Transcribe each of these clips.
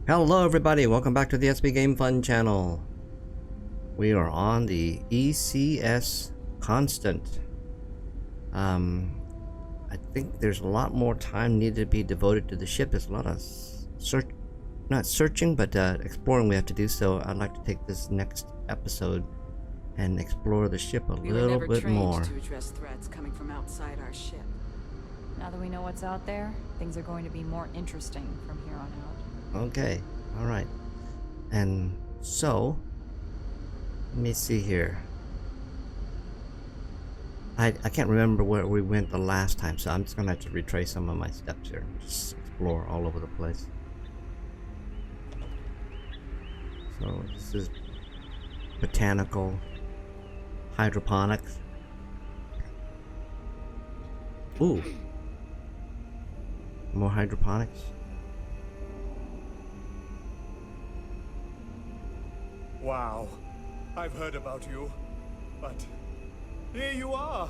Hello everybody, welcome back to the SBGamefun channel. We are on the ECS Constant. I think there's a lot more time needed to be devoted to the ship. There's a lot of not searching, but exploring we have to do, so I'd like to take this next episode and explore the ship a little bit more. To address threats coming from outside our ship. Now that we know what's out there, things are going to be more interesting from here on out. Okay, alright. And so, let me see here. I can't remember where we went the last time, so I'm just gonna have to retrace some of my steps here. Just explore all over the place. So this is botanical, hydroponics. Ooh. More hydroponics. Wow, I've heard about you, but here you are.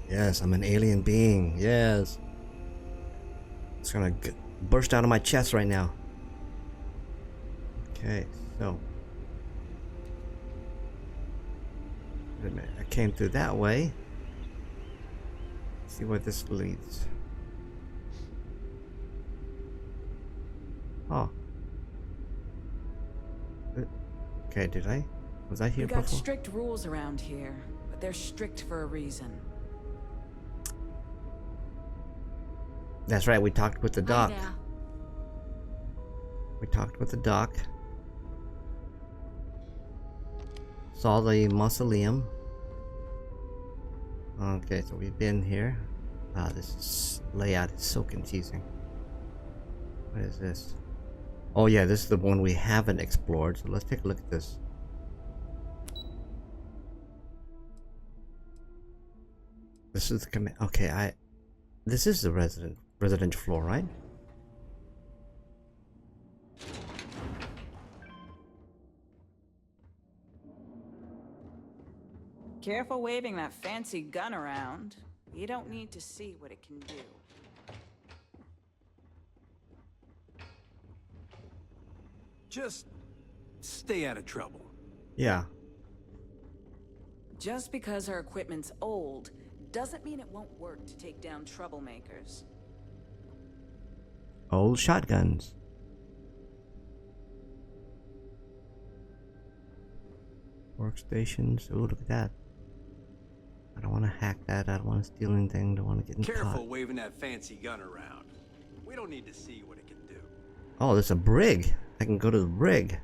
Yes, I'm an alien being. Yes. It's gonna burst out of my chest right now. Okay, so. Wait a minute, I came through that way. Let's see where this leads. Oh. Okay, was I here We got before? strict rules around here, but they're strict for a reason. That's right, we talked with the doc. Hi there. We talked with the doc. Saw the mausoleum. Okay, so we've been here. This layout is so confusing. What is this? Oh yeah, this is the one we haven't explored, so let's take a look at this. This is the command. Okay, this is the residential floor, right? Careful waving that fancy gun around. You don't need to see what it can do. Just stay out of trouble. Yeah. Just because our equipment's old, doesn't mean it won't work to take down troublemakers. Old shotguns. Workstations. Oh, look at that. I don't want to hack that. I don't want to steal anything. Don't want to get Careful caught. waving that fancy gun around. We don't need to see what it can do. Oh, there's a brig. I can go to the brig.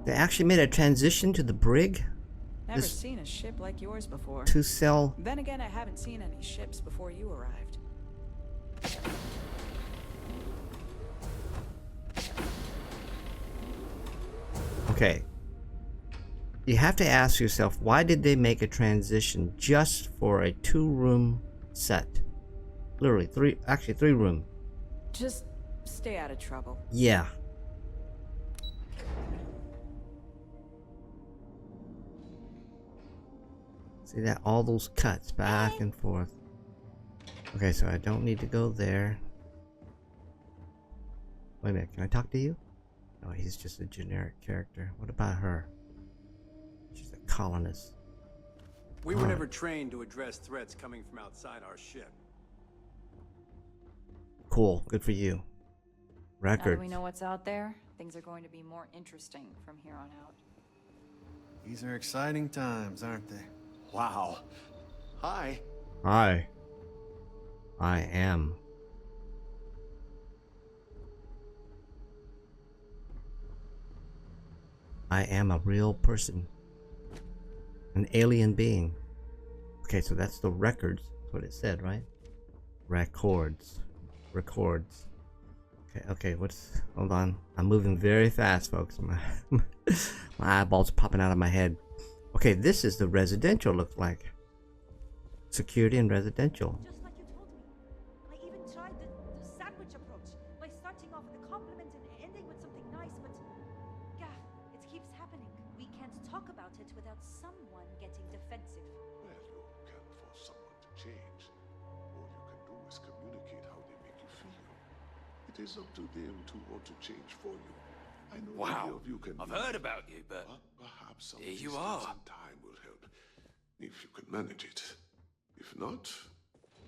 They actually made a transition to the brig Never seen a ship like yours before. to sell. Then again, I haven't seen any ships before you arrived. Okay. You have to ask yourself, why did they make a transition just for a 2-room set? Literally, three room. Just stay out of trouble. Yeah. See that? All those cuts back and forth. Okay, so I don't need to go there. Wait a minute, can I talk to you? No, he's just a generic character. What about her? She's a colonist. We were never trained to address threats coming from outside our ship. Cool, good for you. Now Records. that we know what's out there, things are going to be more interesting from here on out. These are exciting times, aren't they? Wow. Hi. Hi. I am. I am a real person. An alien being. Okay, so that's the records. That's what it said, right? Records. Records. Okay, hold on. I'm moving very fast, folks. My eyeballs are popping out of my head. Okay, this is the residential looks like. Security and residential. Just like you told me. I even tried the sandwich approach by starting off with a compliment and ending with something nice, but Gaff, it keeps happening. We can't talk about it without someone getting defensive. Well, you can force someone to change. All you can do is communicate. It is up to them to want to change for you. I know Wow. many of you can I've be, heard about you, but perhaps some here you distance are. and time will help, if you can manage it. If not,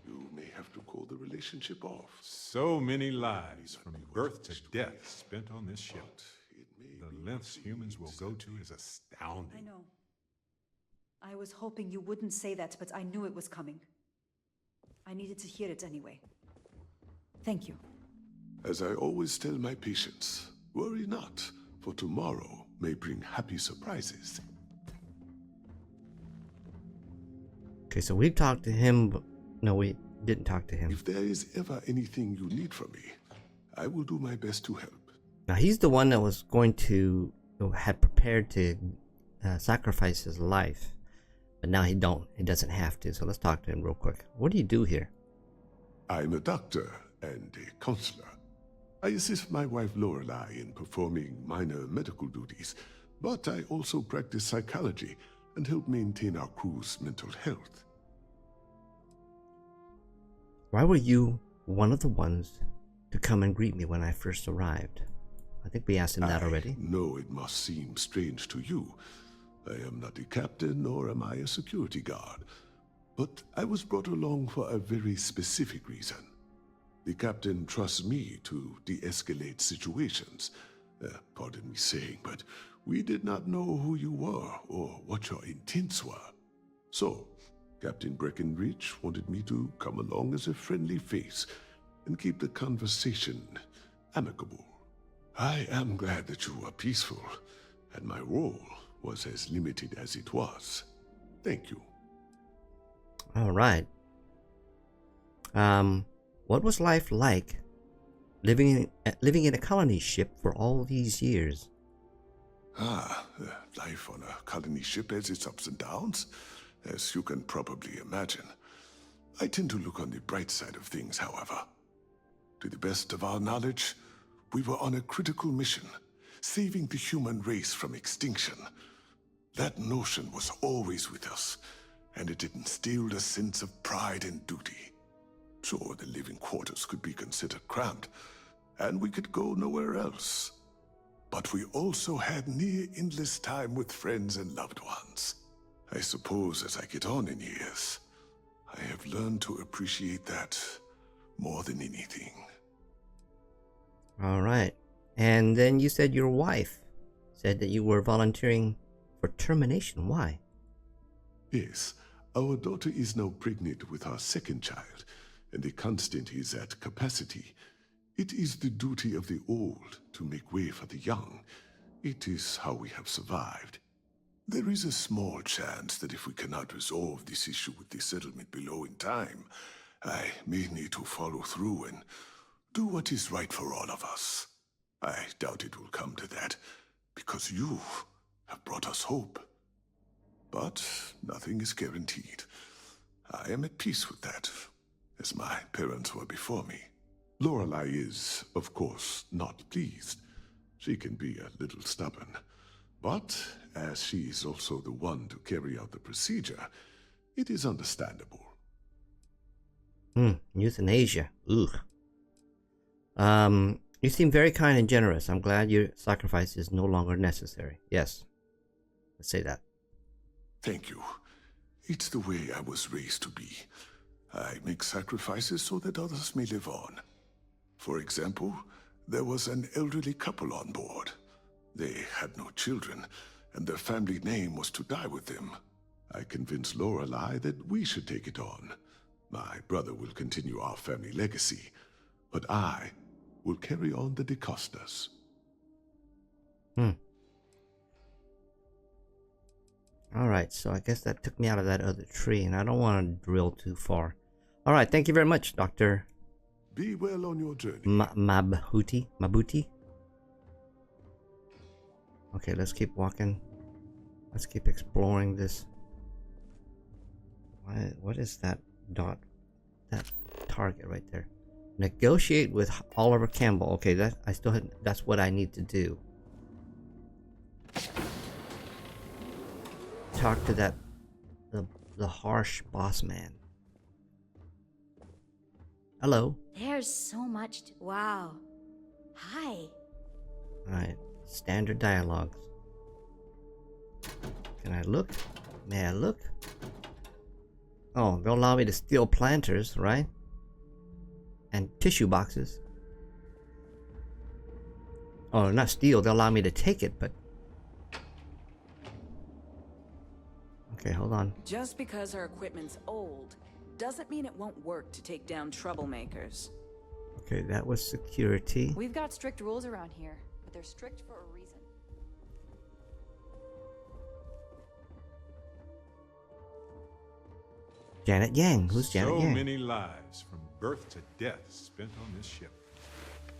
you may have to call the relationship off. So many lives from birth to death spent on this ship. It may The be lengths humans will go to is I astounding. know. I was hoping you wouldn't say that, but I knew it was coming. I needed to hear it anyway. Thank you. As I always tell my patients, worry not, for tomorrow may bring happy surprises. Okay, so we've talked to him, but no, we didn't talk to him. If there is ever anything you need from me, I will do my best to help. Now he's the one that was going to, had prepared to sacrifice his life, but now he doesn't have to. So let's talk to him real quick. What do you do here? I'm a doctor and a counselor. I assist my wife Lorelei in performing minor medical duties, but I also practice psychology and help maintain our crew's mental health. Why were you one of the ones to come and greet me when I first arrived? I think we asked him that already. No, it must seem strange to you. I am not a captain, nor am I a security guard. But I was brought along for a very specific reason. The captain trusts me to de-escalate situations. Pardon me saying, but we did not know who you were or what your intents were. So, Captain Breckenridge wanted me to come along as a friendly face and keep the conversation amicable. I am glad that you were peaceful, and my role was as limited as it was. Thank you. All right. What was life like living in a colony ship for all these years? Life on a colony ship has its ups and downs, as you can probably imagine. I tend to look on the bright side of things, however. To the best of our knowledge, we were on a critical mission, saving the human race from extinction. That notion was always with us, and it instilled a sense of pride and duty. Sure, the living quarters could be considered cramped, and we could go nowhere else. But we also had near endless time with friends and loved ones. I suppose as I get on in years, I have learned to appreciate that more than anything. All right. And then you said your wife said that you were volunteering for termination. Why? Yes, our daughter is now pregnant with our second child, and the Constant is at capacity. It is the duty of the old to make way for the young. It is how we have survived. There is a small chance that if we cannot resolve this issue with the settlement below in time, I may need to follow through and do what is right for all of us. I doubt it will come to that, because you have brought us hope. But nothing is guaranteed. I am at peace with that, as my parents were before me. Lorelei is, of course, not pleased. She can be a little stubborn. But, as she is also the one to carry out the procedure, it is understandable. Euthanasia. Ugh. You seem very kind and generous. I'm glad your sacrifice is no longer necessary. Yes. Let's say that. Thank you. It's the way I was raised to be. I make sacrifices so that others may live on. For example, there was an elderly couple on board. They had no children, and their family name was to die with them. I convinced Lorelei that we should take it on. My brother will continue our family legacy, but I will carry on the DeCostas. Alright, so I guess that took me out of that other tree, and I don't want to drill too far. Alright, thank you very much, Dr. Be well on your journey. Mabhuti? Okay, let's keep walking. Let's keep exploring this. What is that dot? That target right there. Negotiate with Oliver Campbell. Okay, that's what I need to do. Talk to the harsh boss man. Hello. There's so much to... Wow. Hi. Alright, standard dialogues. Can I look? May I look? Oh, they'll allow me to steal planters, right? And tissue boxes. Oh, not steal, they'll allow me to take it, but... Okay, hold on. Just because our equipment's old doesn't mean it won't work to take down troublemakers. Okay, that was security. We've got strict rules around here, but they're strict for a reason. Janet Yang. Who's Janet Yang? So many lives from birth to death spent on this ship.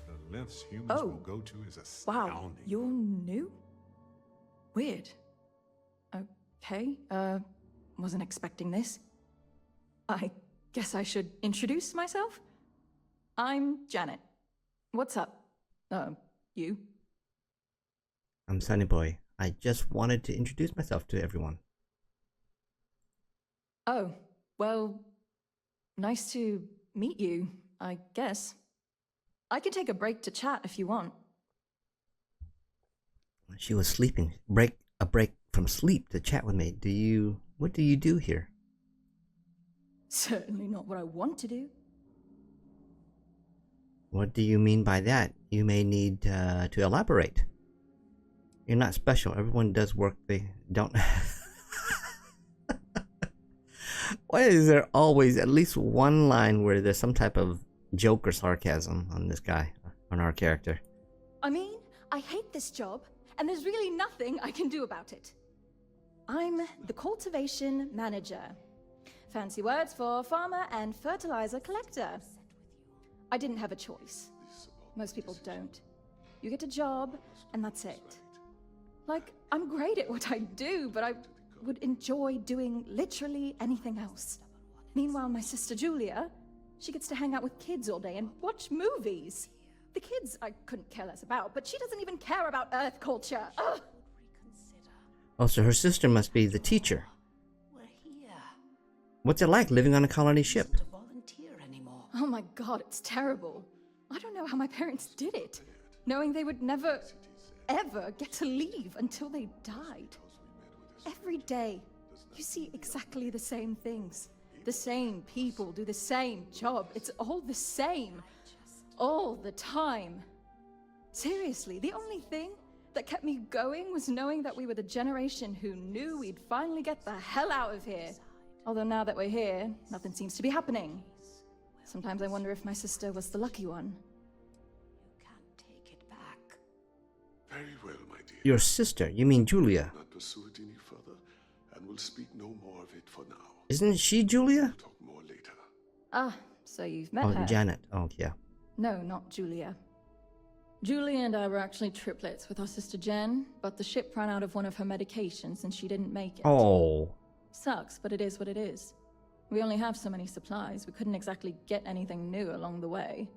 The lengths humans Oh. will go to is Wow, astounding. you're new? Weird. Okay, wasn't expecting this. I guess I should introduce myself? I'm Janet. What's up? You? I'm Sunny Boy. I just wanted to introduce myself to everyone. Oh, well, nice to meet you, I guess. I can take a break to chat if you want. She was sleeping. A break from sleep to chat with me. What do you do here? Certainly not what I want to do. What do you mean by that? You may need to elaborate. You're not special. Everyone does work they don't. Why is there always at least one line where there's some type of joke or sarcasm on this guy, on our character? I mean, I hate this job, and there's really nothing I can do about it. I'm the cultivation manager. Fancy words for farmer and fertilizer collector. I didn't have a choice. Most people don't. You get a job, and that's it. Like, I'm great at what I do, but I would enjoy doing literally anything else. Meanwhile, my sister Julia, she gets to hang out with kids all day and watch movies. The kids I couldn't care less about, but she doesn't even care about Earth culture. Ugh. Oh, so her sister must be the teacher. What's it like living on a colony ship? Oh my god, it's terrible. I don't know how my parents did it, knowing they would never, ever get to leave until they died. Every day, you see exactly the same things. The same people do the same job. It's all the same. All the time. Seriously, the only thing that kept me going was knowing that we were the generation who knew we'd finally get the hell out of here. Although now that we're here, nothing seems to be happening. Sometimes I wonder if my sister was the lucky one. You can't take it back. Very well, my dear. Your sister? You mean Julia? Not pursue it any further, and we'll speak no more of it for now. Isn't she Julia? We'll talk more later. Ah, so you've met Oh, her. Janet. Oh, yeah. No, not Julia. Julia and I were actually triplets with our sister Jen, but the ship ran out of one of her medications and she didn't make it. Oh. Sucks, but it is what it is. We only have so many supplies. We couldn't exactly get anything new along the way.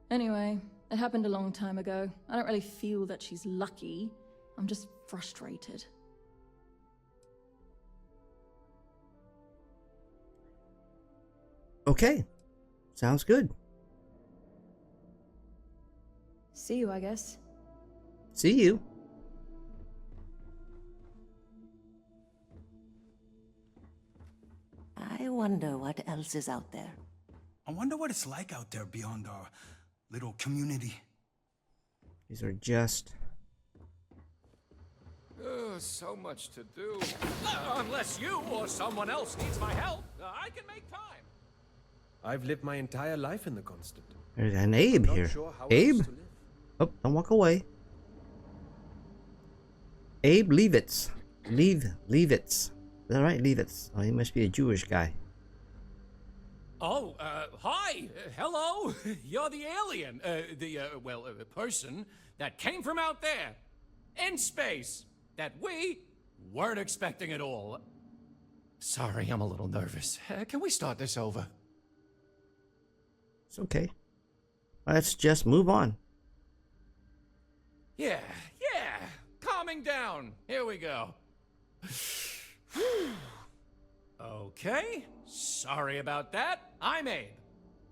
Anyway, it happened a long time ago. I don't really feel that she's lucky. I'm just frustrated. Okay. Sounds good. See you, I guess. See you. I wonder what else is out there. I wonder what it's like out there beyond our little community. These are just... So much to do. Unless you or someone else needs my help, I can make time. I've lived my entire life in the Constant. There's an Abe here. Abe? Oh, don't walk away. Abe Levitz. Levitz. Is that right? Levitz. Oh, he must be a Jewish guy. Oh, hi. Hello. You're the alien. The person that came from out there. In space. That we weren't expecting at all. Sorry, I'm a little nervous. Can we start this over? It's okay. Let's just move on. Yeah. Calming down. Here we go. Okay. Sorry about that. I'm Abe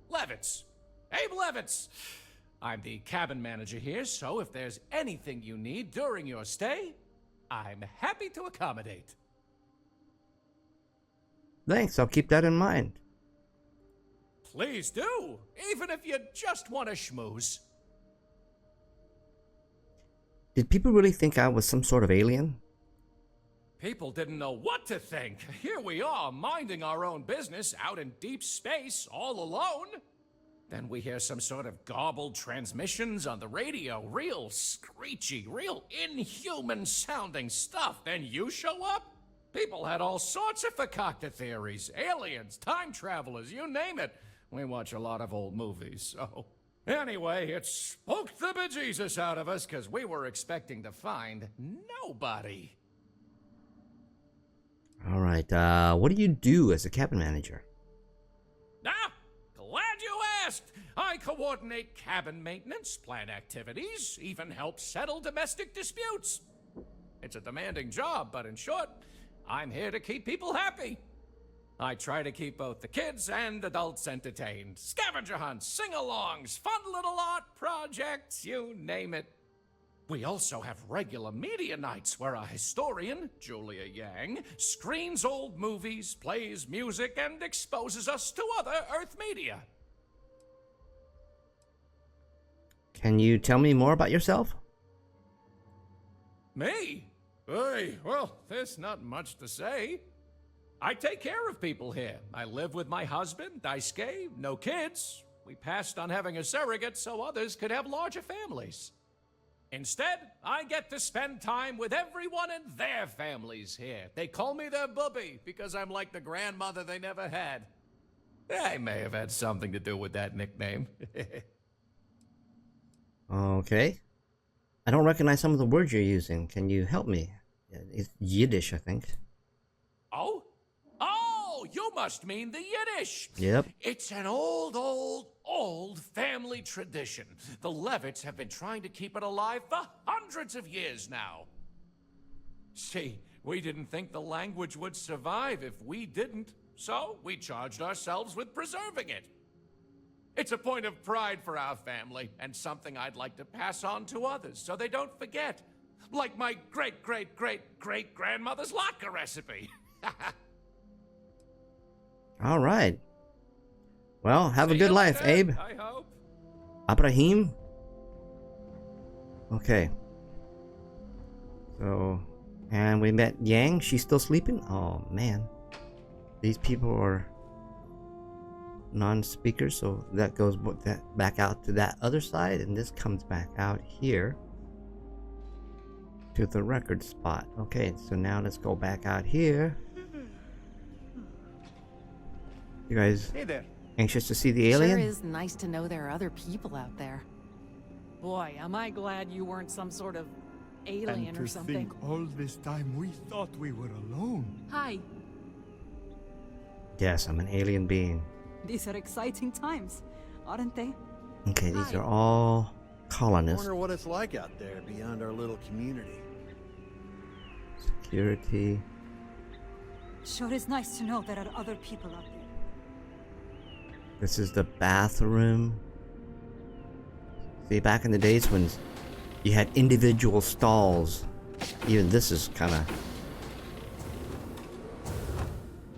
Levitz. Abe Levitz. I'm the cabin manager here, so if there's anything you need during your stay, I'm happy to accommodate. Thanks, I'll keep that in mind. Please do, even if you just want to schmooze. Did people really think I was some sort of alien? People didn't know what to think. Here we are, minding our own business out in deep space, all alone. Then we hear some sort of garbled transmissions on the radio. Real screechy, real inhuman sounding stuff. Then you show up? People had all sorts of fakakta theories. Aliens, time travelers, you name it. We watch a lot of old movies, so... Anyway, it spooked the bejesus out of us because we were expecting to find nobody. Alright, what do you do as a cabin manager? Ah, glad you asked. I coordinate cabin maintenance, plan activities, even help settle domestic disputes. It's a demanding job, but in short, I'm here to keep people happy. I try to keep both the kids and adults entertained. Scavenger hunts, sing-alongs, fun little art projects, you name it. We also have regular media nights where a historian, Julia Yang, screens old movies, plays music, and exposes us to other Earth media. Can you tell me more about yourself? Me? Hey, well, there's not much to say. I take care of people here. I live with my husband, Daisuke, no kids. We passed on having a surrogate so others could have larger families. Instead, I get to spend time with everyone and their families here. They call me their bubby because I'm like the grandmother they never had. I may have had something to do with that nickname. Okay. I don't recognize some of the words you're using. Can you help me? It's Yiddish, I think. Oh? Oh, you must mean the Yiddish. Yep. It's an old family tradition. The Levitts have been trying to keep it alive for hundreds of years now. See, we didn't think the language would survive if we didn't, so we charged ourselves with preserving it. It's a point of pride for our family, and something I'd like to pass on to others so they don't forget. Like my great-great-great-great-grandmother's latke recipe. All right. Well, have a good life, Abe. I hope. Abraham? Okay. So, and we met Yang. She's still sleeping? Oh, man. These people are non-speakers, so that goes back out to that other side, and this comes back out here to the record spot. Okay, so now let's go back out here. You guys hey there. Anxious to see the alien? Sure is nice to know there are other people out there. Boy, am I glad you weren't some sort of alien and or to something. think all this time we thought we were alone. Hi. Yes, I'm an alien being. These are exciting times, aren't they? Okay, these are all colonists. Wonder what it's like out there beyond our little community. Security. Sure is nice to know there are other people out there. This is the bathroom. See, back in the days when you had individual stalls, even this is kind of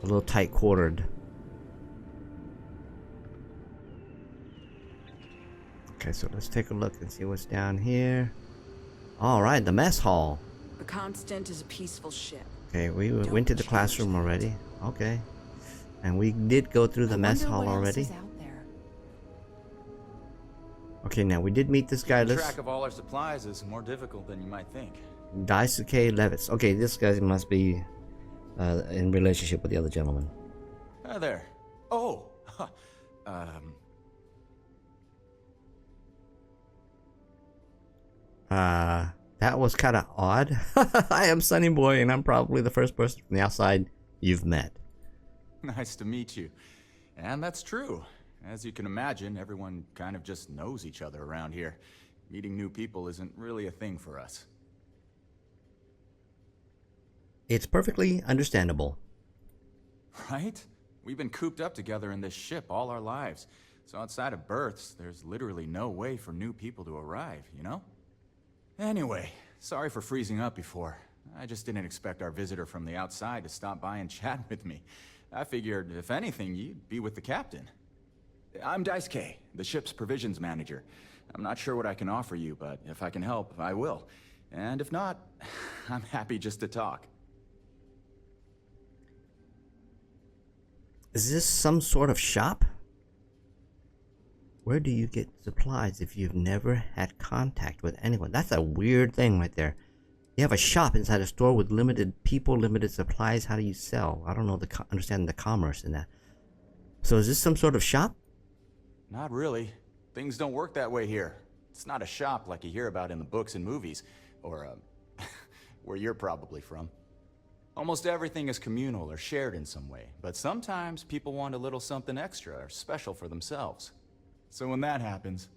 a little tight quartered. Okay, so let's take a look and see what's down here. Alright, the mess hall. The Constant is a peaceful ship. Okay, we went to the classroom already. Okay. And we did go through the mess hall already. Okay, now we did meet this guy. Keeping track of all our supplies is more difficult than you might think. Daisuke Levitz. Okay, this guy must be in relationship with the other gentleman. Hi there. Oh, that was kind of odd. I am Sunny Boy, and I'm probably the first person from the outside you've met. nice to meet you. And that's true. As you can imagine, everyone kind of just knows each other around here. Meeting new people isn't really a thing for us. It's perfectly understandable. Right? We've been cooped up together in this ship all our lives. So outside of births, there's literally no way for new people to arrive, you know? Anyway, sorry for freezing up before. I just didn't expect our visitor from the outside to stop by and chat with me. I figured, if anything, you'd be with the captain. I'm Daisuke, the ship's provisions manager. I'm not sure what I can offer you, but if I can help, I will. And if not, I'm happy just to talk. Is this some sort of shop? Where do you get supplies if you've never had contact with anyone? That's a weird thing right there. You have a shop inside a store with limited people, limited supplies. How do you sell? I don't know understand the commerce in that. So is this some sort of shop? Not really. Things don't work that way here. It's not a shop like you hear about in the books and movies, or where you're probably from. Almost everything is communal or shared in some way, but sometimes people want a little something extra or special for themselves. So when that happens,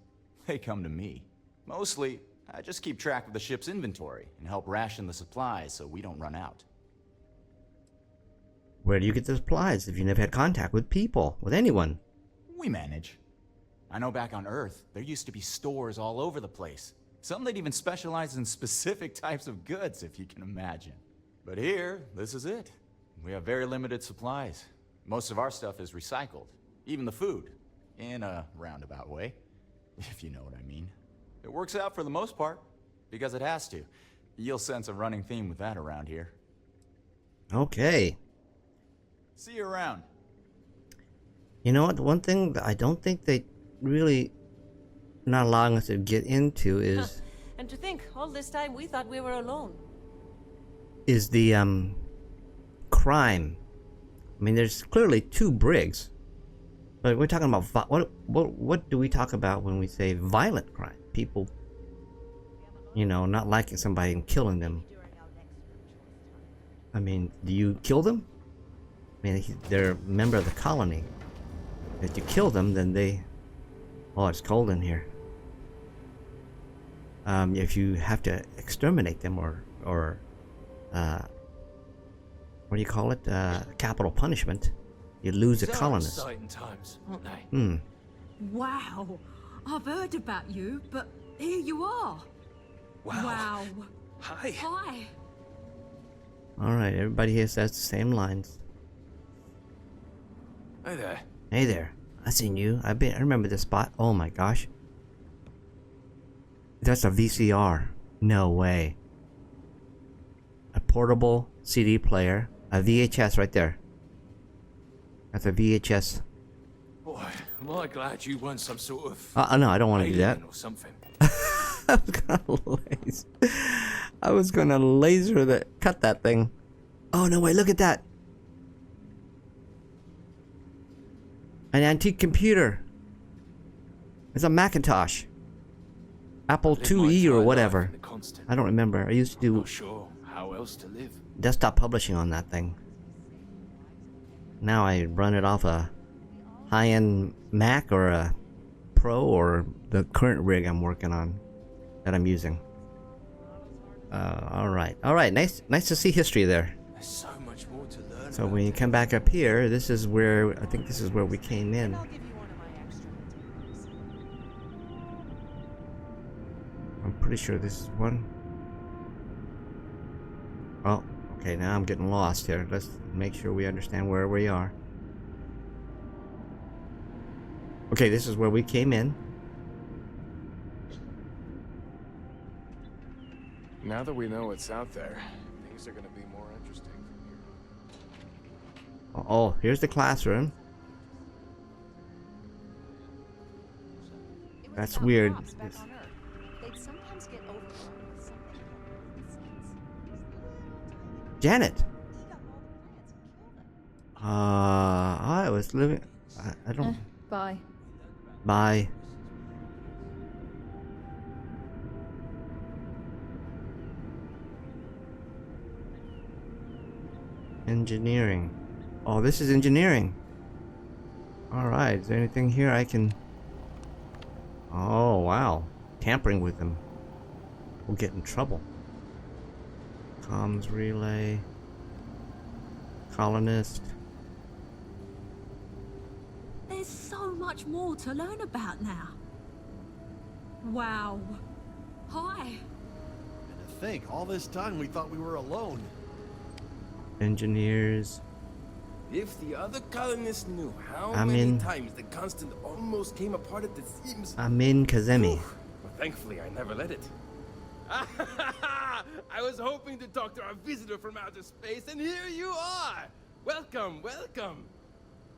they come to me. Mostly, I just keep track of the ship's inventory and help ration the supplies so we don't run out. Where do you get the supplies if you never had contact with people, with anyone? We manage. I know back on Earth, there used to be stores all over the place. Some that even specialize in specific types of goods, if you can imagine. But here, this is it. We have very limited supplies. Most of our stuff is recycled. Even the food. In a roundabout way, if you know what I mean. It works out for the most part, because it has to. You'll sense a running theme with that around here. Okay. See you around. You know what? The one thing that I don't think they really not allowing us to get into is And to think, all this time we thought we were alone. is the crime. I mean, there's clearly two brigs, but we're talking about what do we talk about when we say violent crime? People, you know, not liking somebody and killing them. I mean, do you kill them? I mean, they're a member of the colony. If you kill them, then they... Oh, it's cold in here. If you have to exterminate them or what do you call it? Capital punishment. You lose a colonist. Exciting times, aren't they? Wow. I've heard about you, but here you are. Wow. Hi. Hi. Alright, everybody here says the same lines. Hi there. Hey there. I seen you. I remember this spot. Oh my gosh. That's a VCR. No way. A portable CD player. A VHS right there. That's a VHS. Boy, am I glad you weren't some sort of... No, I don't want to do that. Or something. I was gonna laser cut that thing. Oh no, wait, look at that. An antique computer. It's a Macintosh. Apple IIe or whatever. I don't remember. I used to do Not sure how else to live. desktop publishing on that thing. Now I run it off a high-end Mac or a Pro or the current rig I'm working on that I'm using. All right. Nice to see history there. There's so much more to learn. So when you come back up here, this is where I think this is where we came in. I'm pretty sure this is one. Oh, okay. Now I'm getting lost here. Let's make sure we understand where we are. Okay, this is where we came in. Now that we know what's out there, things are going to be more interesting from here. Oh, here's the classroom. That's weird. Janet. I was living. I don't. Bye. Bye. Engineering. Oh, this is engineering. Alright, is there anything here I can... Oh, wow. Tampering with them. We'll get in trouble. Comms relay. Colonist. There's so much more to learn about now. Wow. Hi. And to think, all this time we thought we were alone. Engineers. If the other colonists knew how Amin. many times the Constant almost came apart at the seams. Amin Kazemi. Well, thankfully, I never let it. I was hoping to talk to our visitor from outer space, and here you are! Welcome, welcome!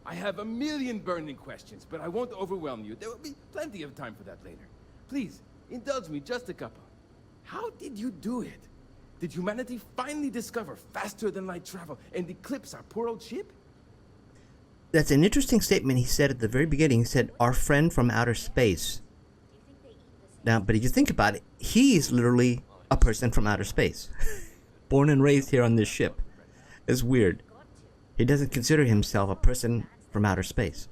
I have a million burning questions, but I won't overwhelm you. There will be plenty of time for that later. Please, indulge me just a couple. How did you do it? Did humanity finally discover faster than light travel and eclipse our poor old ship? That's an interesting statement he said at the very beginning. He said, our friend from outer space. Now, but if you think about it, he's literally a person from outer space. Born and raised here on this ship. It's weird. He doesn't consider himself a person from outer space.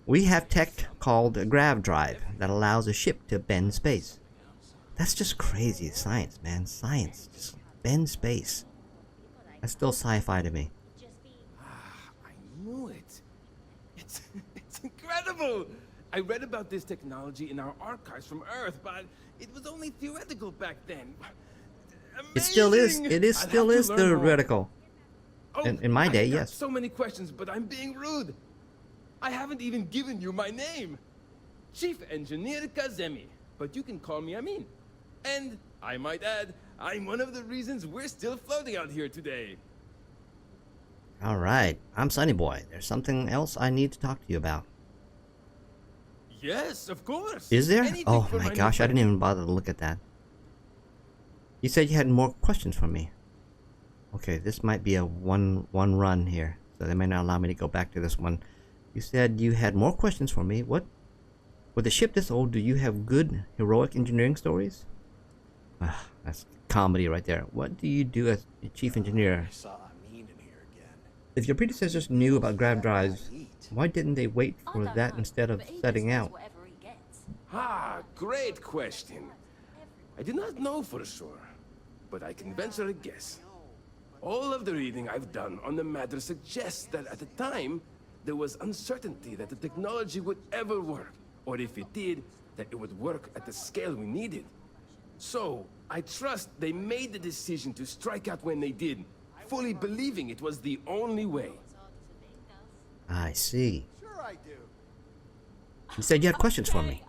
We have tech called a Grav Drive that allows a ship to bend space. That's just crazy science, man. Science. Just bend space. That's still sci-fi to me. I knew it. It's incredible! I read about this technology in our archives from Earth, but it was only theoretical back then. Amazing! It still is. It is still is theoretical. Oh, in my day, I've got yes. So many questions, but I'm being rude. I haven't even given you my name. Chief Engineer Kazemi, but you can call me Amin. And I might add, I'm one of the reasons we're still floating out here today. Alright, I'm Sunny Boy. There's something else I need to talk to you about. Yes, of course. Is there? Anything Oh for my new gosh, I friend. didn't even bother to look at that. You said you had more questions for me. Okay, this might be a one run here, so they may not allow me to go back to this one. You said you had more questions for me. What? With a ship this old, do you have good heroic engineering stories? Ah, that's comedy right there. What do you do as a chief engineer? I saw Amin in here again. If your predecessors knew about Grav Drives, why didn't they wait for that instead of setting out? Ah, great question. I do not know for sure, but I can venture a guess. All of the reading I've done on the matter suggests that at the time, there was uncertainty that the technology would ever work, or if it did, that it would work at the scale we needed. So, I trust they made the decision to strike out when they did, fully believing it was the only way. I see. Sure I do. You said you had questions for me.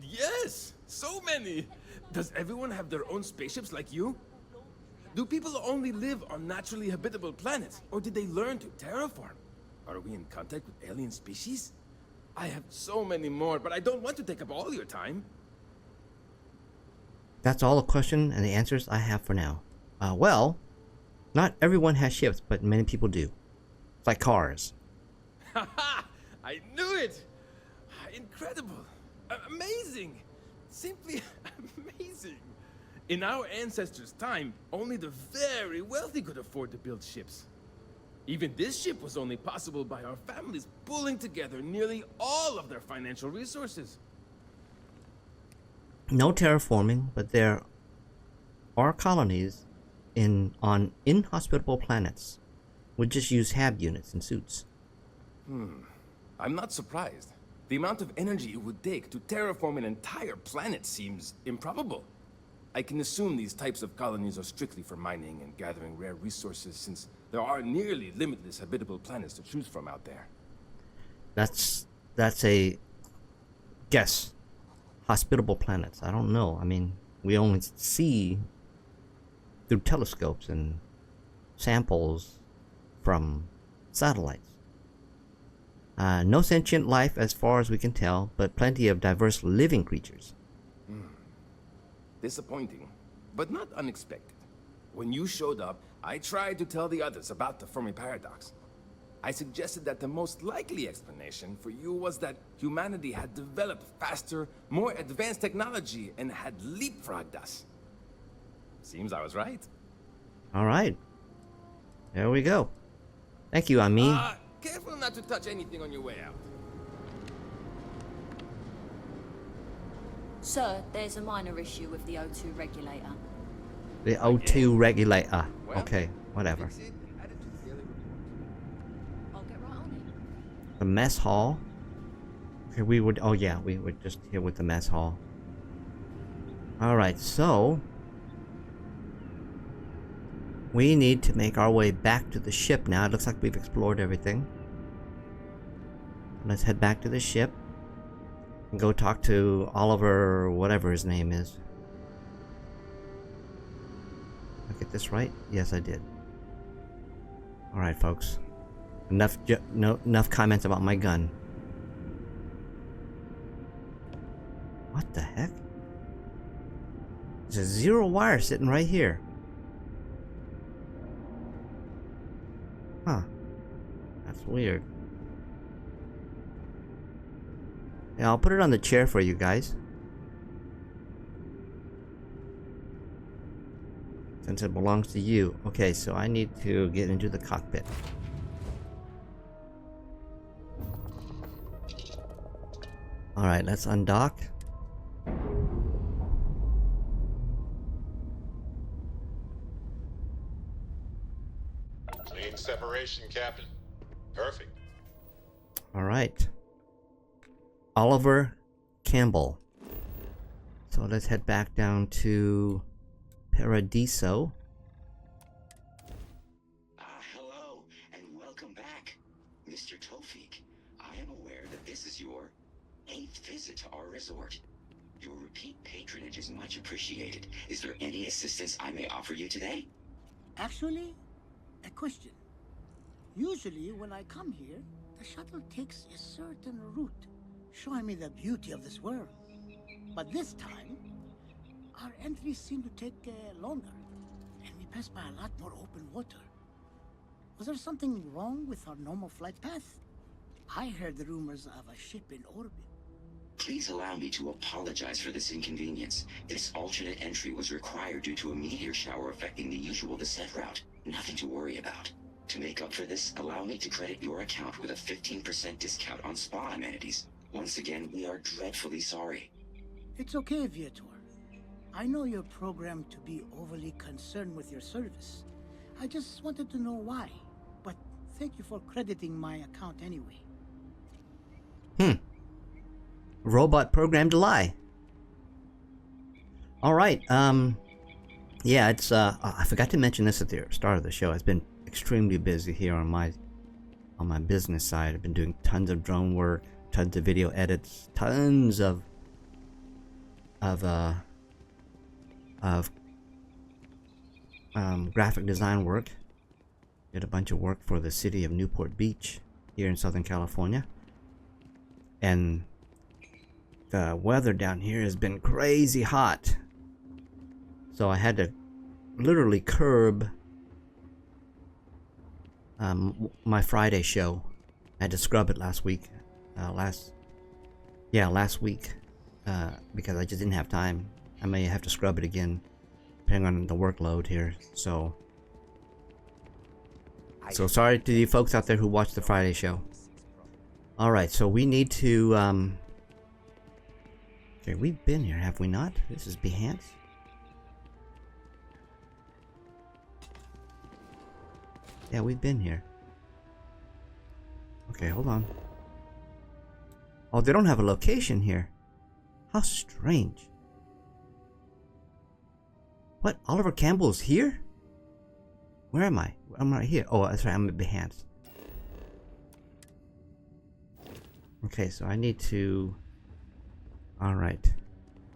Yes, so many. Does everyone have their own spaceships like you? Do people only live on naturally habitable planets, or did they learn to terraform? Are we in contact with alien species? I have so many more, but I don't want to take up all your time. That's all the question and the answers I have for now. Well, not everyone has ships, but many people do. It's like cars. Haha! I knew it! Incredible! Amazing! Simply amazing! In our ancestors' time, only the very wealthy could afford to build ships. Even this ship was only possible by our families pulling together nearly all of their financial resources. No terraforming, but there are colonies on inhospitable planets. We just use HAB units and suits. I'm not surprised. The amount of energy it would take to terraform an entire planet seems improbable. I can assume these types of colonies are strictly for mining and gathering rare resources, since there are nearly limitless habitable planets to choose from out there. That's a guess. Hospitable planets. I don't know. I mean, we only see through telescopes and samples from satellites. No sentient life as far as we can tell, but plenty of diverse living creatures. Disappointing, but not unexpected. When you showed up, I tried to tell the others about the Fermi paradox. I suggested that the most likely explanation for you was that humanity had developed faster, more advanced technology and had leapfrogged us. Seems I was right. Alright. There we go. Thank you, Amin. Careful not to touch anything on your way out. Sir, there's a minor issue with the O2 regulator. The O2 regulator. Okay, whatever. I'll get right on it. The mess hall. Okay, we would. Oh yeah, we would just here with the mess hall. All right, so we need to make our way back to the ship now. It looks like we've explored everything. Let's head back to the ship and go talk to Oliver, whatever his name is. Did I get this right? Yes, I did. All right, folks. Enough comments about my gun. What the heck? There's a 0 wire sitting right here. Huh. That's weird. Yeah, I'll put it on the chair for you guys. Since it belongs to you. Okay, so I need to get into the cockpit. Alright, let's undock. Clean separation, Captain. Perfect. Alright. Oliver Campbell. So let's head back down to Paradiso. Hello, and welcome back, Mr. Tofik. I am aware that this is your 8th visit to our resort. Your repeat patronage is much appreciated. Is there any assistance I may offer you today? Actually, a question. Usually when I come here, the shuttle takes a certain route, showing me the beauty of this world. But this time, our entries seem to take longer, and we pass by a lot more open water. Was there something wrong with our normal flight path? I heard the rumors of a ship in orbit. Please allow me to apologize for this inconvenience. This alternate entry was required due to a meteor shower affecting the usual descent route. Nothing to worry about. To make up for this, allow me to credit your account with a 15% discount on spa amenities. Once again, we are dreadfully sorry. It's okay, Viator. I know you're programmed to be overly concerned with your service. I just wanted to know why. But thank you for crediting my account anyway. Robot programmed to lie. Alright, yeah, it's, I forgot to mention this at the start of the show. It's been extremely busy here on my business side. I've been doing tons of drone work, tons of video edits, tons of graphic design work. Did a bunch of work for the city of Newport Beach here in Southern California. And the weather down here has been crazy hot. So I had to literally curb my Friday show. I had to scrub it last week. Last week. Because I just didn't have time. I may have to scrub it again, depending on the workload here. So sorry to you folks out there who watched the Friday show. Alright, so we need to, okay, we've been here, have we not? This is Behance. Yeah, we've been here. Okay, hold on. Oh, they don't have a location here. How strange. What? Oliver Campbell's here? Where am I? I'm right here. Oh, that's right. I'm at Behance. Okay, so I need to... Alright.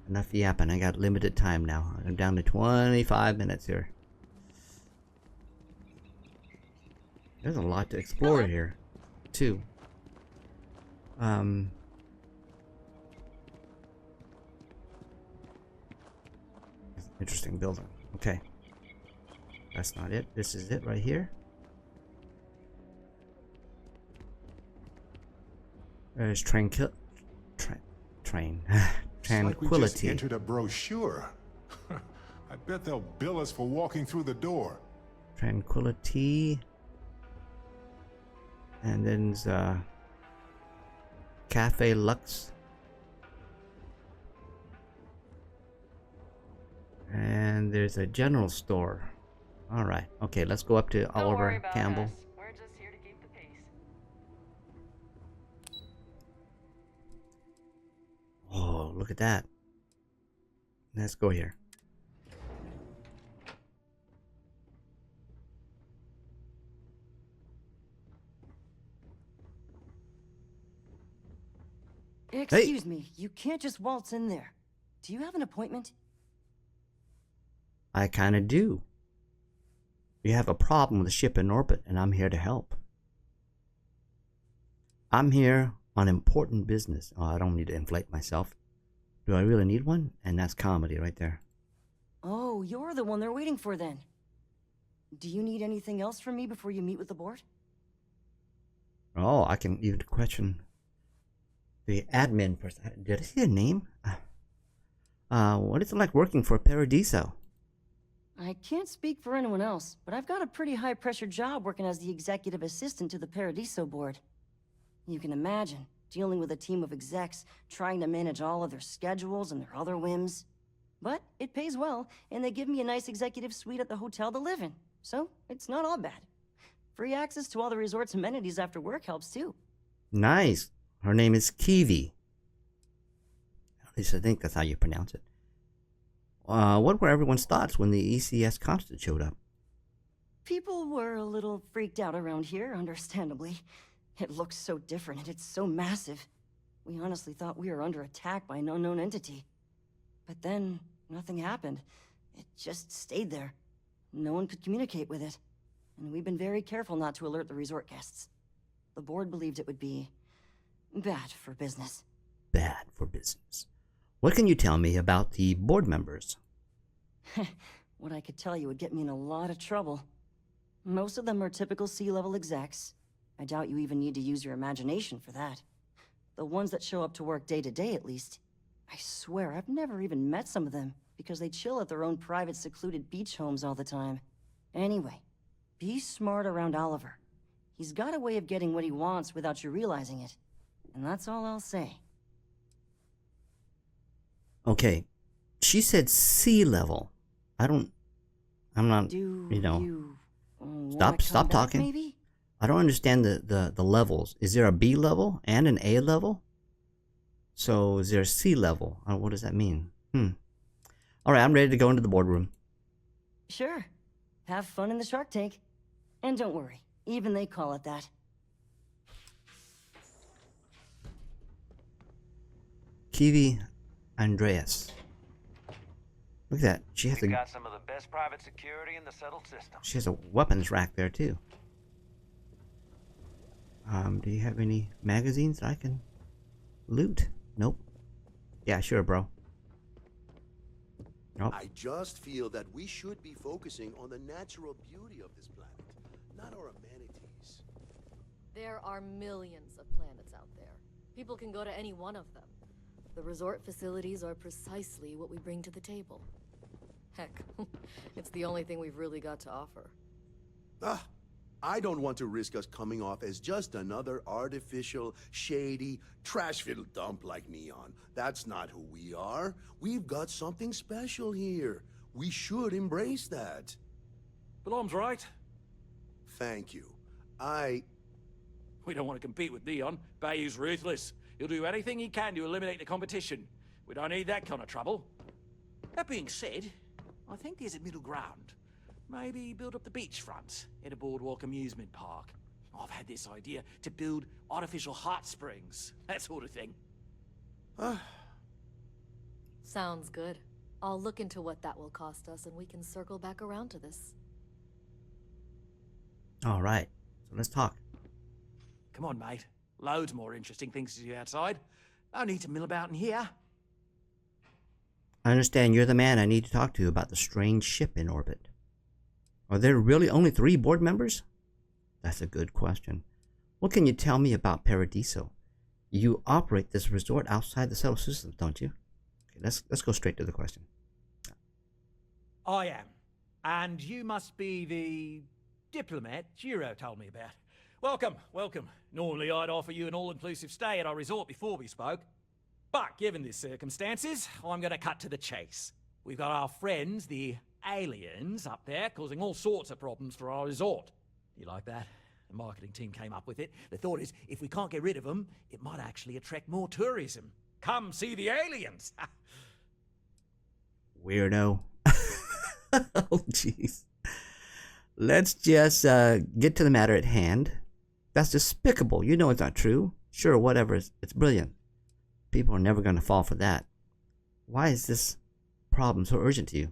Enough yapping. I got limited time now. I'm down to 25 minutes here. There's a lot to explore here, too. Interesting building. Okay. That's not it. This is it right here. There's Tranquility. Like we just entered a brochure. I bet they'll bill us for walking through the door. Tranquility. And then there's Cafe Lux. And there's a general store. Alright. Okay, let's go up to Oliver Campbell. look at that. Let's go here. Excuse me, you can't just waltz in there. Do you have an appointment? I kinda do. You have a problem with the ship in orbit, and I'm here to help. I'm here on important business. Oh, I don't need to inflate myself. Do I really need one? And that's comedy right there. Oh, you're the one they're waiting for then. Do you need anything else from me before you meet with the board? Oh, I can even question the admin person. Did I see a name? What is it like working for Paradiso? I can't speak for anyone else, but I've got a pretty high-pressure job working as the executive assistant to the Paradiso board. You can imagine, dealing with a team of execs, trying to manage all of their schedules and their other whims. But it pays well, and they give me a nice executive suite at the hotel to live in, so it's not all bad. Free access to all the resort's amenities after work helps too. Nice. Her name is Kiwi. At least I think that's how you pronounce it. What were everyone's thoughts when the ECS Constant showed up? People were a little freaked out around here, understandably. It looks so different and it's so massive. We honestly thought we were under attack by an unknown entity. But then, nothing happened. It just stayed there. No one could communicate with it. And we've been very careful not to alert the resort guests. The board believed it would be bad for business. Bad for business. What can you tell me about the board members? What I could tell you would get me in a lot of trouble. Most of them are typical C-level execs. I doubt you even need to use your imagination for that. The ones that show up to work day to day, at least. I swear, I've never even met some of them, because they chill at their own private, secluded beach homes all the time. Anyway, be smart around Oliver. He's got a way of getting what he wants without you realizing it. And that's all I'll say. Okay, she said sea level. I'm not, stop talking. Maybe? I don't understand the levels. Is there a B level and an A level? So is there a C level? What does that mean? Alright, I'm ready to go into the boardroom. Sure. Have fun in the shark tank. And don't worry, even they call it that. Kiwi Andreas. Look at that. She has got some of the best private security in the settled system. She has a weapons rack there too. Do you have any magazines I can loot? Nope. Yeah, sure, bro. Nope. I just feel that we should be focusing on the natural beauty of this planet, not our amenities. There are millions of planets out there. People can go to any one of them. The resort facilities are precisely what we bring to the table. Heck, it's the only thing we've really got to offer. I don't want to risk us coming off as just another artificial, shady, trash-filled dump like Neon. That's not who we are. We've got something special here. We should embrace that. Blom's right. Thank you. We don't want to compete with Neon. Bayou's ruthless. He'll do anything he can to eliminate the competition. We don't need that kind of trouble. That being said, I think there's a middle ground. Maybe build up the beachfront in a boardwalk amusement park. I've had this idea to build artificial hot springs, that sort of thing. Sounds good. I'll look into what that will cost us and we can circle back around to this. Alright, so let's talk. Come on, mate. Loads more interesting things to do outside. No need to mill about in here. I understand you're the man I need to talk to about the strange ship in orbit. Are there really only 3 board members? That's a good question. What can you tell me about Paradiso? You operate this resort outside the settled system, don't you? Okay, let's go straight to the question. I am. And you must be the diplomat Jiro told me about. Welcome, welcome. Normally I'd offer you an all-inclusive stay at our resort before we spoke. But given the circumstances, I'm going to cut to the chase. We've got our friends, the aliens, up there, causing all sorts of problems for our resort. You like that? The marketing team came up with it. The thought is, if we can't get rid of them, it might actually attract more tourism. Come see the aliens. Weirdo. Oh, jeez. Let's just get to the matter at hand. That's despicable. You know it's not true. Sure, whatever. It's brilliant. People are never going to fall for that. Why is this problem so urgent to you?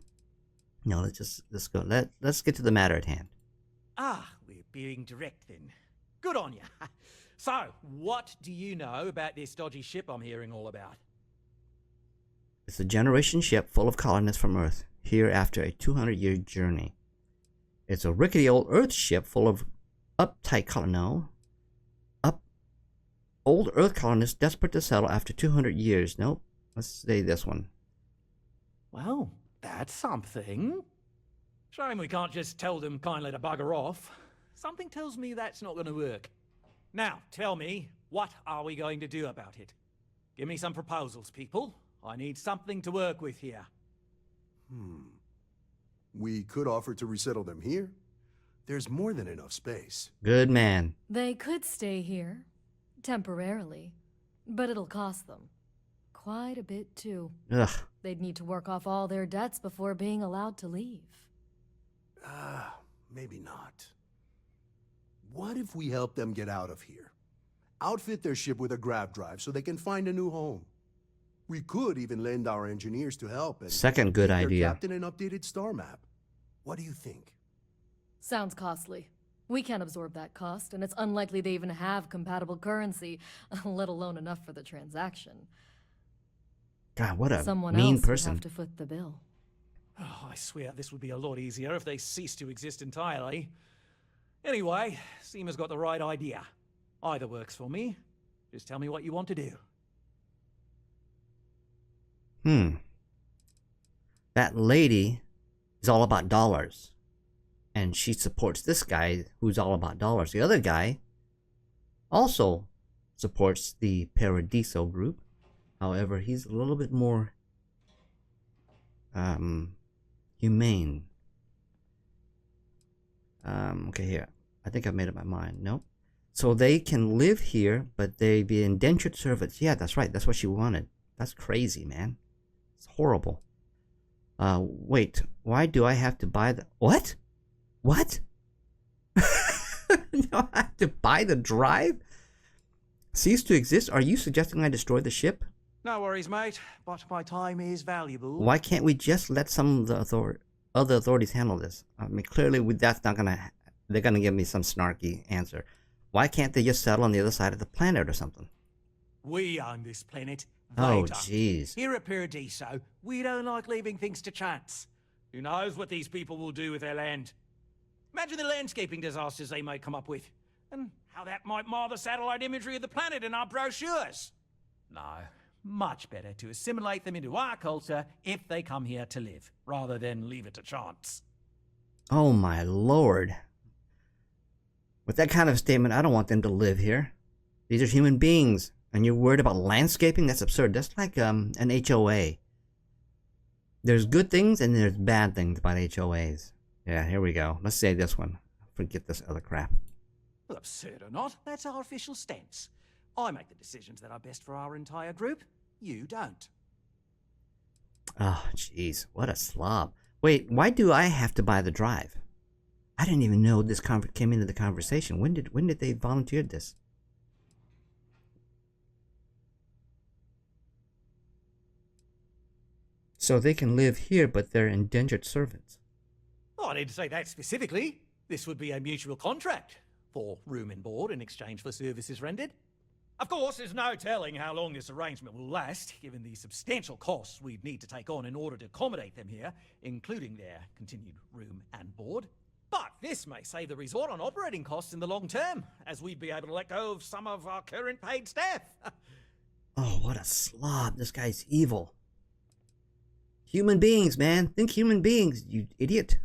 No, let's go. Let's get to the matter at hand. Ah, we're being direct then. Good on you. So, what do you know about this dodgy ship I'm hearing all about? It's a generation ship full of colonists from Earth, here after a 200-year journey. It's a rickety old Earth ship full of uptight old Earth colonists desperate to settle after 200 years. Nope, let's say this one. Well, that's something. Shame we can't just tell them kindly to bugger off. Something tells me that's not going to work. Now, tell me, what are we going to do about it? Give me some proposals, people. I need something to work with here. We could offer to resettle them here. There's more than enough space. Good man. They could stay here, temporarily, but it'll cost them. Quite a bit, too. Ugh. They'd need to work off all their debts before being allowed to leave. Maybe not. What if we help them get out of here? Outfit their ship with a Grav Drive so they can find a new home. We could even lend our engineers to help and Second good give their idea. captain an updated star map. What do you think? Sounds costly. We can't absorb that cost, and it's unlikely they even have compatible currency, let alone enough for the transaction. God, what a Someone mean else person. would have to foot the bill. Oh, I swear this would be a lot easier if they ceased to exist entirely. Anyway, Seema's got the right idea. Either works for me. Just tell me what you want to do. That lady is all about dollars. And she supports this guy who's all about dollars. The other guy also supports the Paradiso group. However, he's a little bit more humane. Okay, here. I think I've made up my mind. Nope. So they can live here, but they be indentured servants. Yeah, that's right. That's what she wanted. That's crazy, man. It's horrible. Wait. Why do I have to buy the... What? What? You don't have to buy the drive? Cease to exist? Are you suggesting I destroy the ship? No worries, mate, but my time is valuable. Why can't we just let some of the other authorities handle this? I mean, clearly that's not gonna... They're gonna give me some snarky answer. Why can't they just settle on the other side of the planet or something? We own this planet. Oh, They don't. jeez. Here at Paradiso, we don't like leaving things to chance. Who knows what these people will do with their land? Imagine the landscaping disasters they might come up with, and how that might mar the satellite imagery of the planet in our brochures. No, much better to assimilate them into our culture if they come here to live, rather than leave it to chance. Oh my lord. With that kind of statement, I don't want them to live here. These are human beings, and you're worried about landscaping? That's absurd. That's like an HOA. There's good things and there's bad things about HOAs. Yeah, here we go. Let's say this one. Forget this other crap. Well, absurd or not, that's our official stance. I make the decisions that are best for our entire group. You don't. Oh, jeez. What a slob. Wait, why do I have to buy the drive? I didn't even know this came into the conversation. When did they volunteer this? So they can live here, but they're indentured servants. Oh, I didn't say that specifically. This would be a mutual contract for room and board in exchange for services rendered. Of course, there's no telling how long this arrangement will last, given the substantial costs we'd need to take on in order to accommodate them here, including their continued room and board. But this may save the resort on operating costs in the long term, as we'd be able to let go of some of our current paid staff. Oh, what a slob. This guy's evil. Human beings, man. Think human beings, you idiot.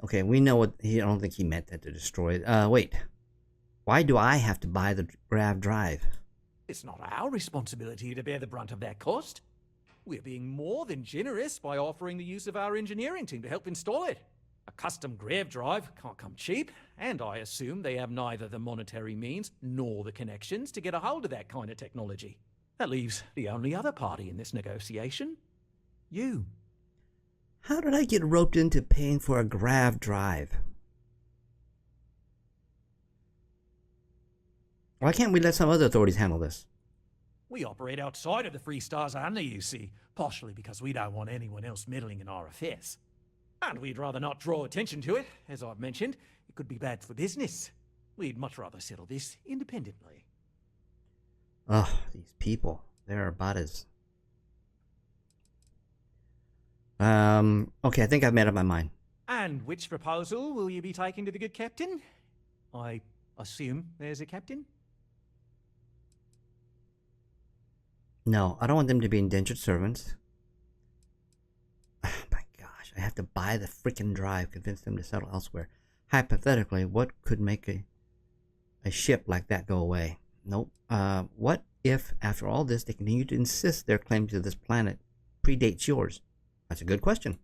Okay, we know what... I don't think he meant that to destroy it. Wait. Why do I have to buy the Grav Drive? It's not our responsibility to bear the brunt of that cost. We're being more than generous by offering the use of our engineering team to help install it. A custom Grav Drive can't come cheap, and I assume they have neither the monetary means nor the connections to get a hold of that kind of technology. That leaves the only other party in this negotiation. You. How did I get roped into paying for a Grav Drive? Why can't we let some other authorities handle this? We operate outside of the Free Stars and the UC, partially because we don't want anyone else meddling in our affairs. And we'd rather not draw attention to it. As I've mentioned, it could be bad for business. We'd much rather settle this independently. Ugh, these people. They're about as... Okay, I think I've made up my mind. And which proposal will you be taking to the good captain? I assume there's a captain? No, I don't want them to be indentured servants. Oh my gosh, I have to buy the freaking drive, convince them to settle elsewhere. Hypothetically, what could make a ship like that go away? Nope. What if, after all this, they continue to insist their claim to this planet predates yours? That's a good question.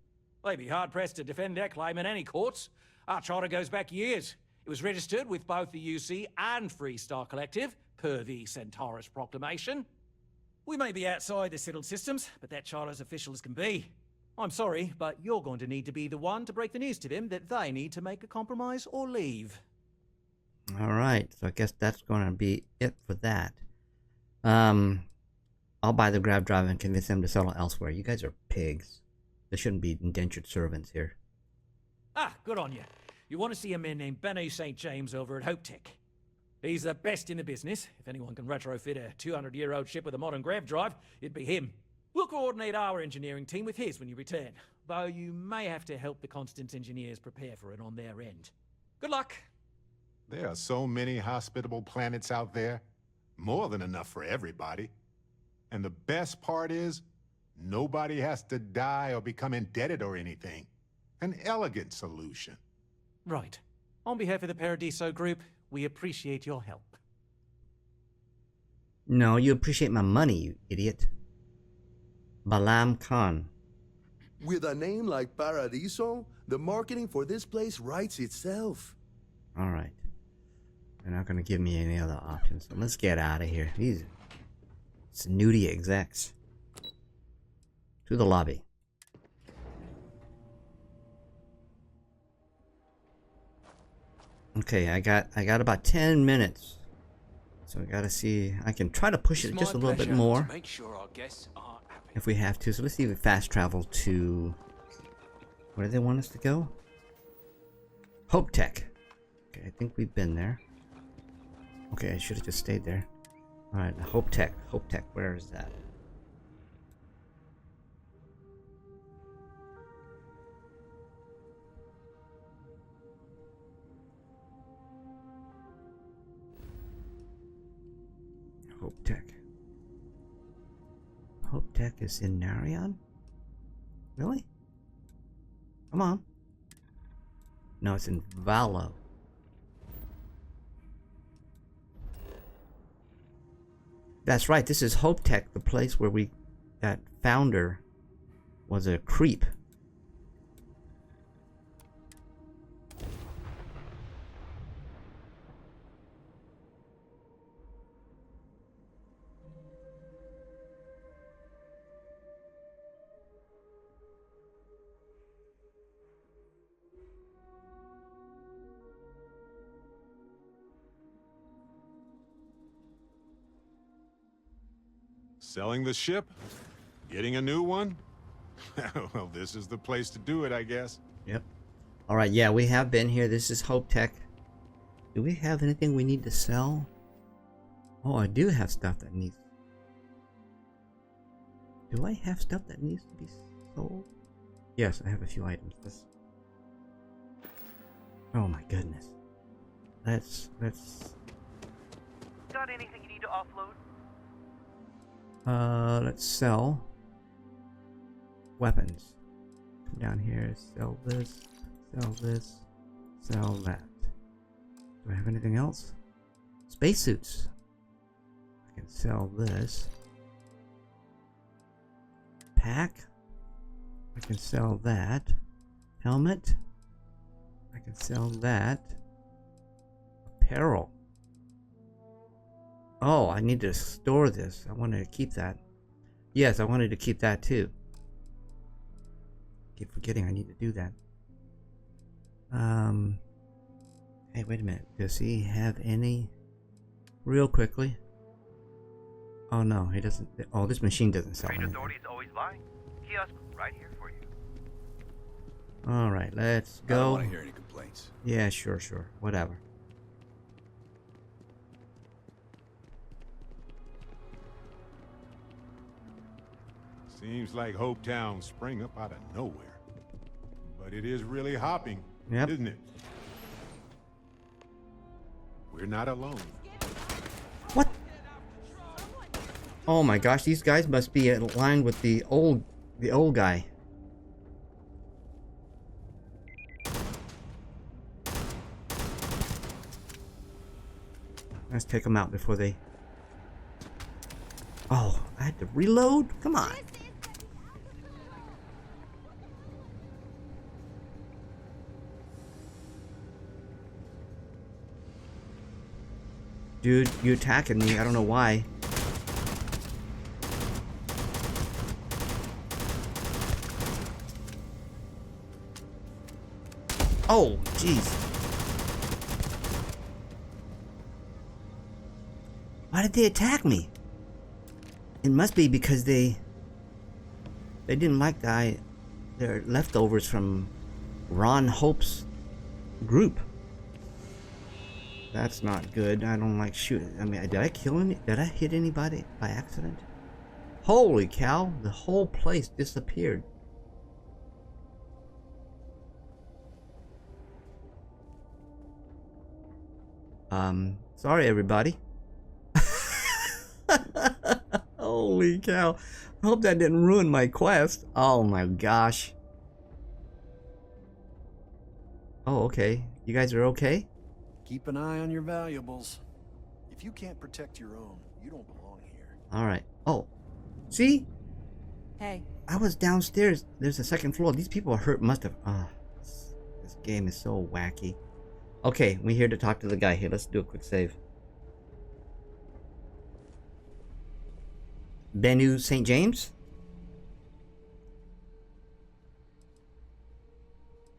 They'd be hard-pressed to defend their claim in any courts. Our charter goes back years. It was registered with both the UC and Free Star Collective, per the Centaurus Proclamation. We may be outside the settled systems, but that charter's official as can be. I'm sorry, but you're going to need to be the one to break the news to them that they need to make a compromise or leave. Alright, so I guess that's going to be it for that. I'll buy the Grav Drive and convince them to settle elsewhere. You guys are pigs. There shouldn't be indentured servants here. Ah, good on you. You want to see a man named Bennu St. James over at Hopetech. He's the best in the business. If anyone can retrofit a 200-year-old ship with a modern Grav Drive, it'd be him. We'll coordinate our engineering team with his when you return, though you may have to help the Constant engineers prepare for it on their end. Good luck. There are so many hospitable planets out there. More than enough for everybody. And the best part is, nobody has to die or become indebted or anything. An elegant solution. Right. On behalf of the Paradiso group, we appreciate your help. No, you appreciate my money, you idiot. Balam Khan. With a name like Paradiso, the marketing for this place writes itself. Alright. They're not gonna give me any other options, so let's get out of here. These snooty execs. To the lobby. Okay, I got about 10 minutes. So I gotta see. I can try to push it just a little bit more. Make sure our guests are happy. If we have to. So let's see if we fast travel to... Where do they want us to go? Hopetech. Okay, I think we've been there. Okay, I should have just stayed there. Alright, Hopetech. Hopetech, where is that? Hopetech. Hopetech is in Narion? Really? Come on. No, it's in Valo. That's right, this is Hopetech, the place where that founder was a creep. Selling the ship? Getting a new one? Well, this is the place to do it, I guess. Yep. Alright, yeah, we have been here. This is Hopetech. Do we have anything we need to sell? Oh, I do have stuff that needs... Do I have stuff that needs to be sold? Yes, I have a few items. Oh my goodness. Let's... Got anything you need to offload? Let's sell weapons. Come down here, sell this, sell that. Do I have anything else? Spacesuits. I can sell this. Pack. I can sell that. Helmet. I can sell that. Apparel. Oh, I need to store this. I wanted to keep that. Yes, I wanted to keep that too. Keep forgetting I need to do that. Hey, wait a minute. Does he have any? Real quickly. Oh no, he doesn't. Oh, this machine doesn't sell anything. Authorities always buying. Kiosk right here for you. All right, let's go. I don't want to hear any complaints. Yeah, sure, whatever. Seems like Hopetown sprang up out of nowhere. But it is really hopping, isn't it? We're not alone. What? Oh my gosh, these guys must be aligned with the old guy. Let's take them out before they... Oh, I had to reload? Come on. Dude, you attacking me. I don't know why. Oh, jeez. Why did they attack me? It must be because they didn't like their leftovers from Ron Hope's group. That's not good. I don't like shooting. I mean, did I kill any? Did I hit anybody by accident? Holy cow! The whole place disappeared. Sorry everybody. Holy cow. I hope that didn't ruin my quest. Oh my gosh. Oh, okay. You guys are okay? Keep an eye on your valuables. If you can't protect your own, you don't belong here. Alright. Oh. See? Hey. I was downstairs. There's a second floor. These people are hurt. Must have... this game is so wacky. Okay, we're here to talk to the guy here. Let's do a quick save. Bennu St. James?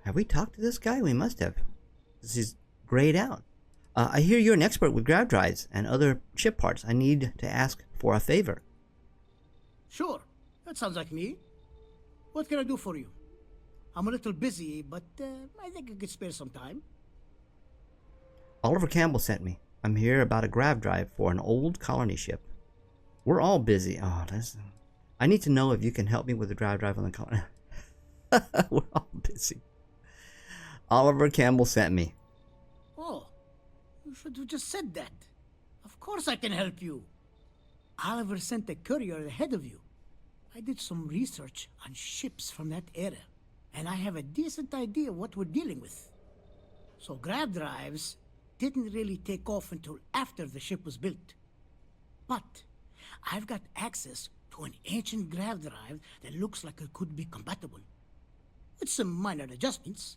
Have we talked to this guy? We must have. This is grayed out. I hear you're an expert with Grav Drives and other chip parts. I need to ask for a favor. Sure. That sounds like me. What can I do for you? I'm a little busy, but I think I could spare some time. Oliver Campbell sent me. I'm here about a Grav Drive for an old colony ship. We're all busy. Oh, I need to know if you can help me with the Grav Drive on the colony. We're all busy. Oliver Campbell sent me. Oh, you should have just said that. Of course I can help you. Oliver sent a courier ahead of you. I did some research on ships from that era, and I have a decent idea what we're dealing with. So Grav Drives didn't really take off until after the ship was built. But I've got access to an ancient Grav Drive that looks like it could be compatible. With some minor adjustments.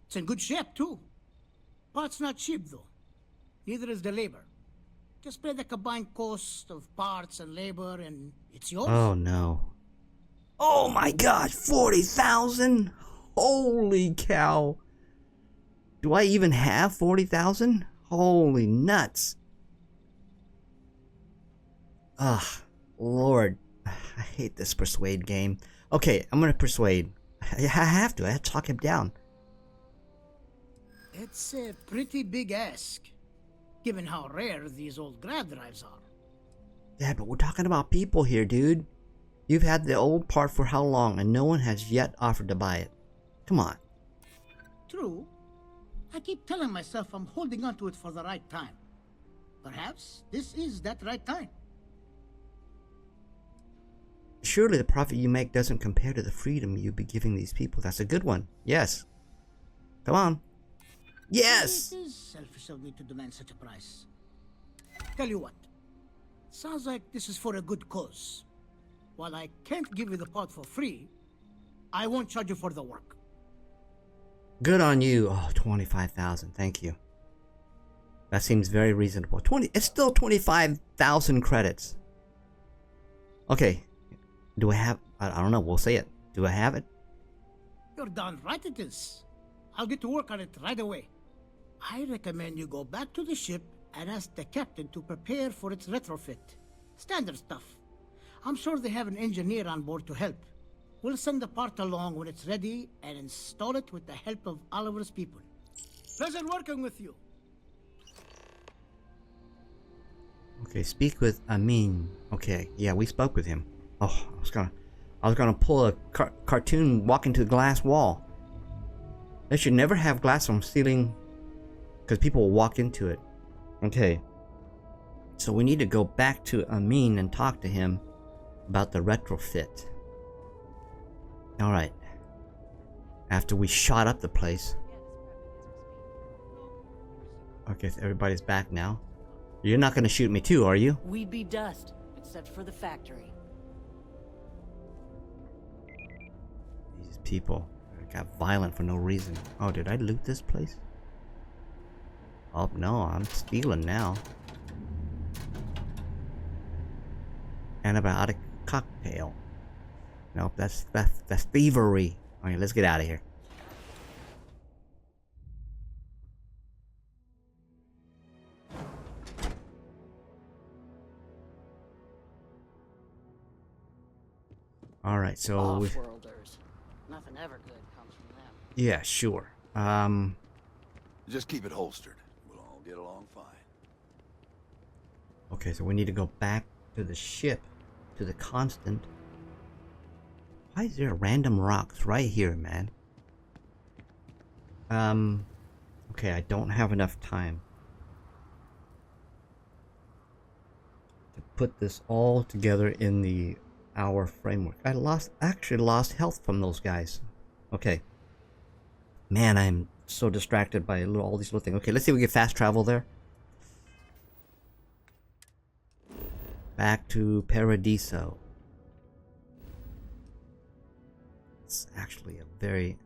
It's in good shape, too. Parts not cheap, though. Neither is the labor. Just pay the combined cost of parts and labor, and it's yours. Oh, no. Oh, my gosh. 40,000? Holy cow. Do I even have 40,000? Holy nuts. Ugh, Lord. I hate this persuade game. Okay, I'm gonna persuade. I have to talk him down. It's a pretty big ask, given how rare these old Grav Drives are. Yeah, but we're talking about people here, dude. You've had the old part for how long, and no one has yet offered to buy it. Come on. True. I keep telling myself I'm holding on to it for the right time. Perhaps this is that right time. Surely the profit you make doesn't compare to the freedom you'd be giving these people. That's a good one. Yes. Come on. Yes! It is selfish of me to demand such a price. Tell you what. Sounds like this is for a good cause. While I can't give you the part for free, I won't charge you for the work. Good on you. Oh, 25,000. Thank you. That seems very reasonable. It's still 25,000 credits. Okay. Do I have... I don't know. We'll say it. Do I have it? You're done right it is. I'll get to work on it right away. I recommend you go back to the ship and ask the captain to prepare for its retrofit. Standard stuff. I'm sure they have an engineer on board to help. We'll send the part along when it's ready and install it with the help of Oliver's people. Pleasure working with you. Okay, speak with Amin. Okay, yeah, we spoke with him. Oh, I was gonna pull a cartoon walking to the glass wall. They should never have glass from ceiling, because people will walk into it. Okay, so we need to go back to Amin and talk to him about the retrofit. Alright. After we shot up the place. Okay, so everybody's back now. You're not gonna shoot me too, are you? We'd be dust, except for the factory. These people got violent for no reason. Oh, did I loot this place? Oh, no, I'm stealing now. Antibiotic cocktail. Nope, that's thievery. Alright, let's get out of here. Alright, so Off-worlders. Nothing ever good comes from them. yeah, sure. Just keep it holstered. We'll all get along fine. Okay, so we need to go back to the ship, to the Constant. Why is there random rocks right here, man? Okay, I don't have enough time to put this all together in the hour framework. I actually lost health from those guys. Okay. Man, I'm so distracted by all these little things. Okay, let's see if we get fast travel there. Back to Paradiso. It's actually a very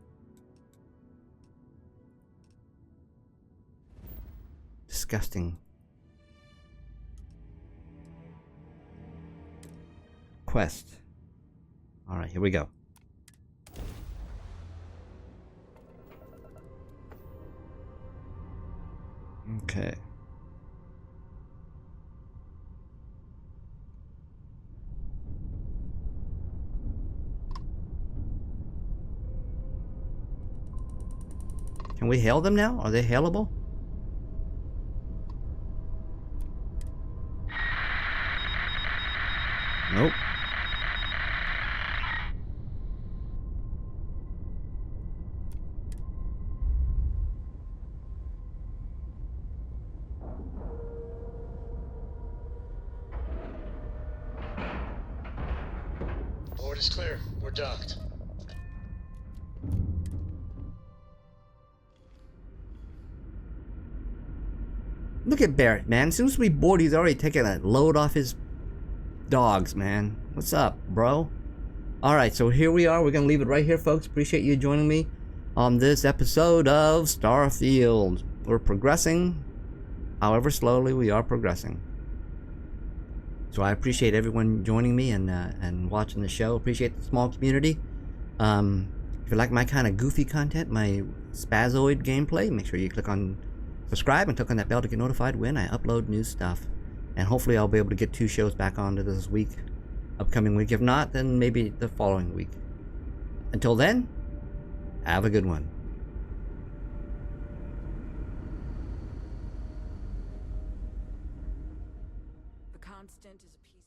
disgusting quest. Alright, here we go. Okay. Can we hail them now? Are they hailable? Nope. Board is clear. We're docked. Look at Barrett, man. As soon as we board, he's already taking a load off his dogs, man. What's up, bro? Alright, so here we are. We're going to leave it right here, folks. Appreciate you joining me on this episode of Starfield. We're progressing. However slowly, we are progressing. So I appreciate everyone joining me and watching the show. Appreciate the small community. If you like my kind of goofy content, my spazoid gameplay, make sure you click on subscribe and click on that bell to get notified when I upload new stuff. And hopefully I'll be able to get 2 shows back onto this week, upcoming week. If not, then maybe the following week. Until then, have a good one. The Constant is a piece